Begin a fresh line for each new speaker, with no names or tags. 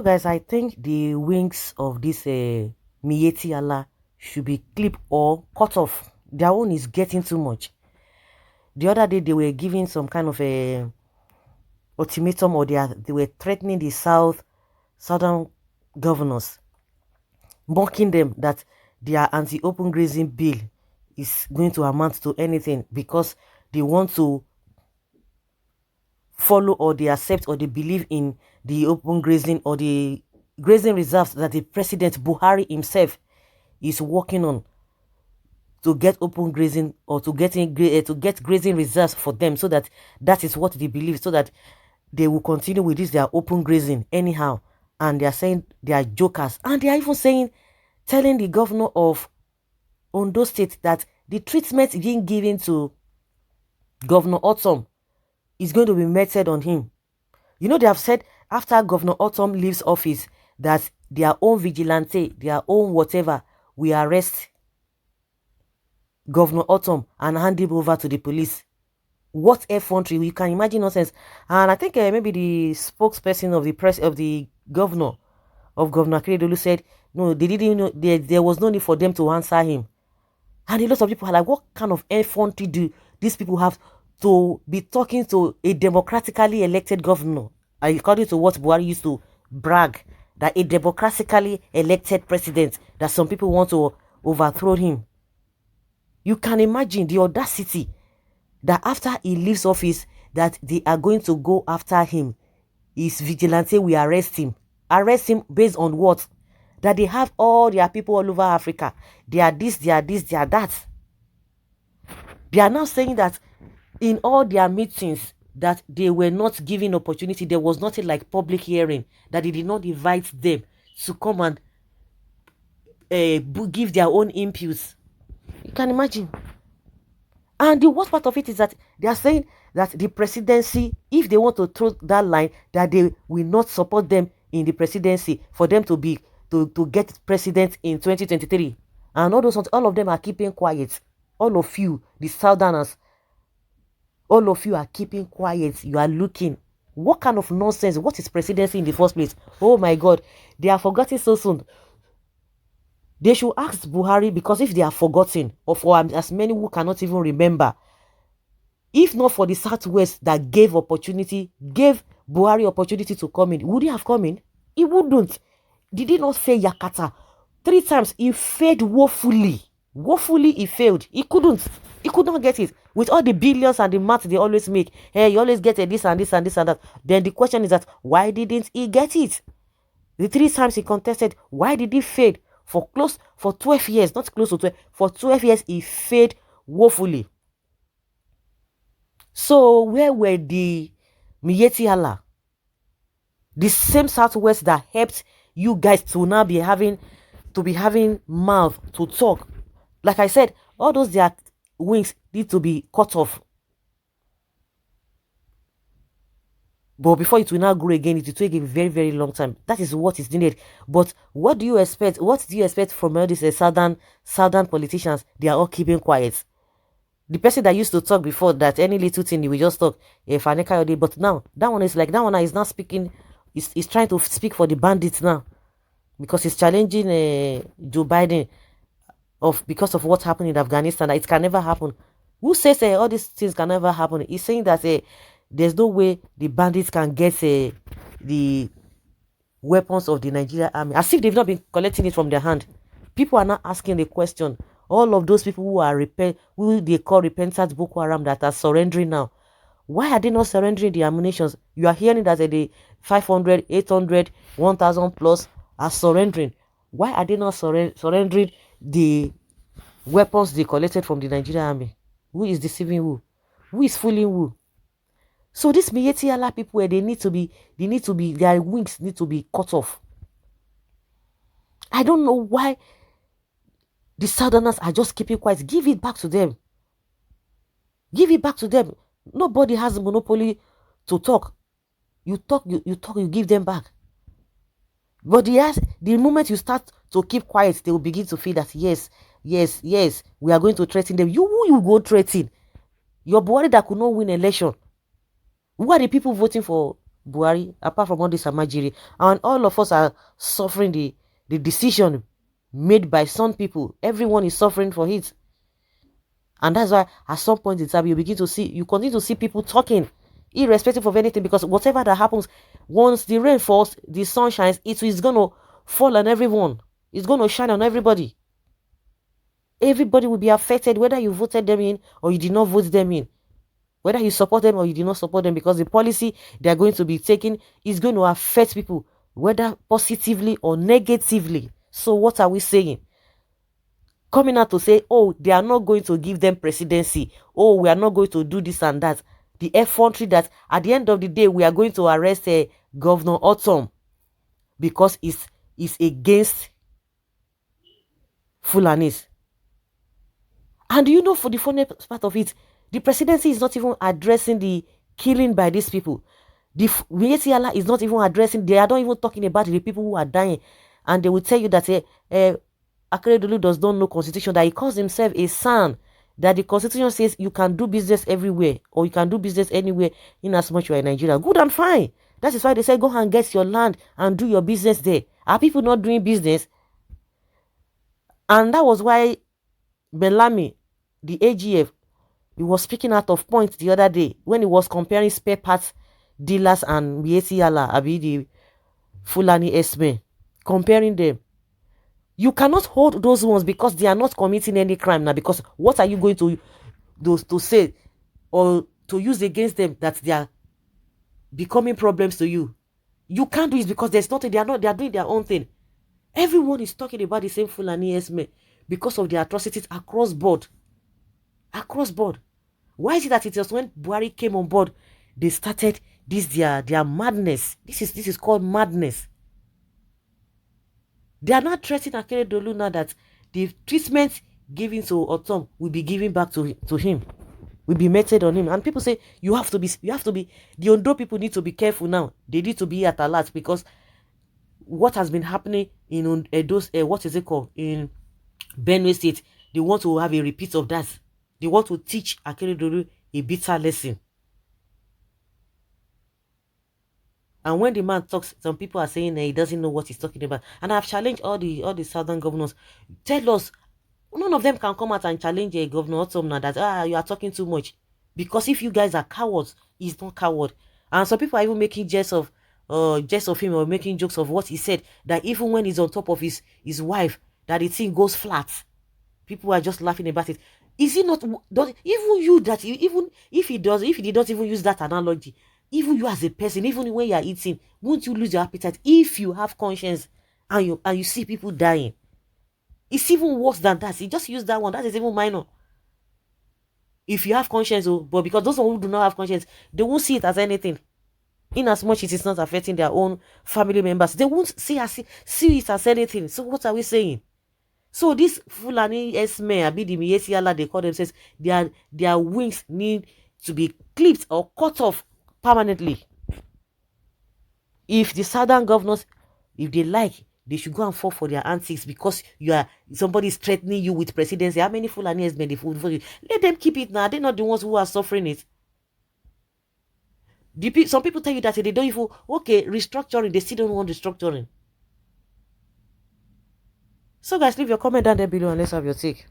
guys, I think the wings of this Miyetti Allah should be clipped or cut off. Their own is getting too much. The other day, they were giving some kind of a ultimatum, or they were threatening the southern governors, mocking them that their anti-open grazing bill is going to amount to anything because they want to follow, or they accept, or they believe in the open grazing or the grazing reserves that the President Buhari himself is working on, to get open grazing, or to get grazing reserves for them, so that is what they believe, so that they will continue with this their open grazing anyhow. And they are saying they are jokers, and they are even telling the governor of Ondo State that the treatment being given to Governor Ortom is going to be meted on him. You know, they have said after Governor Ortom leaves office that their own vigilante, their own whatever, will arrest Governor Ortom and hand him over to the police. What effrontery! You can imagine nonsense. And I think maybe the spokesperson of the governor Akeredolu said no, they didn't know, there was no need for them to answer him. And a lot of people are like, what kind of effrontery do these people have to be talking to a democratically elected governor? According to what Buhari used to brag, that a democratically elected president, that some people want to overthrow him. You can imagine the audacity that after he leaves office, that they are going to go after him. His vigilante will arrest him. Arrest him based on what? That they have all their people all over Africa. They are this, they are this, they are that. They are now saying that in all their meetings, that they were not given opportunity. There was nothing like public hearing, that they did not invite them to come and give their own inputs. You can imagine. And the worst part of it is that they are saying that the presidency, if they want to throw that line, that they will not support them in the presidency for them to get president in 2023. And all of them are keeping quiet. All of you, the Southerners, all of you are keeping quiet. You are looking. What kind of nonsense? What is presidency in the first place? Oh my God. They are forgetting so soon. They should ask Buhari, because if they are forgotten, or for as many who cannot even remember, if not for the Southwest that gave Buhari opportunity to come in, would he have come in? He wouldn't. Did he not fail Yakata? 3 times he failed woefully. Woefully he failed. He could not get it. With all the billions and the math they always make, hey, you always get this and this and this and that. Then the question is that, why didn't he get it? The 3 times he contested, why did he fail? For 12 years, not close to 12, for 12 years he failed woefully. So where were the Miyetti Allah? The same Southwest that helped you guys to now be having mouth to talk. Like I said, all those their wings need to be cut off. But before it will now grow again, it will take a very, very long time. That is what is needed. But what do you expect? What do you expect from all these southern politicians? They are all keeping quiet. The person that used to talk before, that any little thing, he will just talk. But now, that one is now speaking. He's trying to speak for the bandits now. Because he's challenging Joe Biden because of what happened in Afghanistan. That it can never happen. Who says all these things can never happen? He's saying that there's no way the bandits can get the weapons of the Nigerian army, as if they've not been collecting it from their hand. People are not asking the question. All of those people who they call repentant Boko Haram that are surrendering now, why are they not surrendering the ammunition? You are hearing that the 500, 800, 1,000 plus are surrendering. Why are they not surrendering the weapons they collected from the Nigerian army? Who is deceiving who? Who is fooling who? So these Miyetti Allah people, their wings need to be cut off. I don't know why the Southerners are just keeping quiet. Give it back to them. Give it back to them. Nobody has a monopoly to talk. You talk, you give them back. But the moment you start to keep quiet, they will begin to feel that yes, we are going to threaten them. Who you go threaten? Your body that could not win election. Who are the people voting for Buhari, apart from all this Amajiri, and all of us are suffering the decision made by some people. Everyone is suffering for it. And that's why at some point in time you continue to see people talking, irrespective of anything, because whatever that happens, once the rain falls, the sun shines, it is gonna fall on everyone. It's gonna shine on everybody. Everybody will be affected, whether you voted them in or you did not vote them in, whether you support them or you did not support them, because the policy they are going to be taking is going to affect people, whether positively or negatively. So what are we saying? Coming out to say, oh, they are not going to give them presidency. Oh, we are not going to do this and that. The effrontery that at the end of the day, we are going to arrest Governor Ortom because it's against Fulanis. And you know, for the funny part of it, the presidency is not even addressing the killing by these people. The Miyetti is not even addressing, they are not even talking about the people who are dying. And they will tell you that Akeredolu does not know constitution, that he calls himself a son, that the constitution says you can do business everywhere or you can do business anywhere in as much you are in Nigeria. Good and fine. That is why they say go and get your land and do your business there. Are people not doing business? And that was why Belami, the AGF, he was speaking out of point the other day when he was comparing spare parts dealers and Miyetti, Abi the Fulani Esme, comparing them. You cannot hold those ones because they are not committing any crime now. Because what are you going to say or to use against them that they are becoming problems to you? You can't do it because there's nothing. They are doing their own thing. Everyone is talking about the same Fulani Esme because of the atrocities across board. Across board. Why is it that it was when Buhari came on board, they started this their madness? This is called madness. They are not threatening Akeredolu now that the treatment given to Ortom will be given back to him, will be meted on him. And people say you have to be, the Ondo people need to be careful now. They need to be at alert because what has been happening in those what is it called, in Benue State, they want to have a repeat of that. They want to teach Akeredolu a bitter lesson. And when the man talks, some people are saying he doesn't know what he's talking about. And I've challenged all the southern governors. Tell us, none of them can come out and challenge a governor Ortom now that you are talking too much. Because if you guys are cowards, he's not coward. And some people are even making jest of him or making jokes of what he said. That even when he's on top of his wife, that the thing goes flat. People are just laughing about it. Is he not? Even you that even if he did not even use that analogy, even you as a person, even when you are eating, won't you lose your appetite if you have conscience and you see people dying? It's even worse than that. He just used that one. That is even minor. If you have conscience, but because those who do not have conscience, they won't see it as anything. In as much as it's not affecting their own family members, they won't see it as anything. So what are we saying? So this Fulani Esme, Abidi Miyetti, they call themselves, their wings need to be clipped or cut off permanently. If the southern governors, if they like, they should go and fall for their antics because somebody is threatening you with presidency. How many Fulani Esme they vote for you? Let them keep it now. They're not the ones who are suffering it. Some people tell you that they don't even, okay, restructuring, they still don't want restructuring. So guys, leave your comment down there below and let's have your take.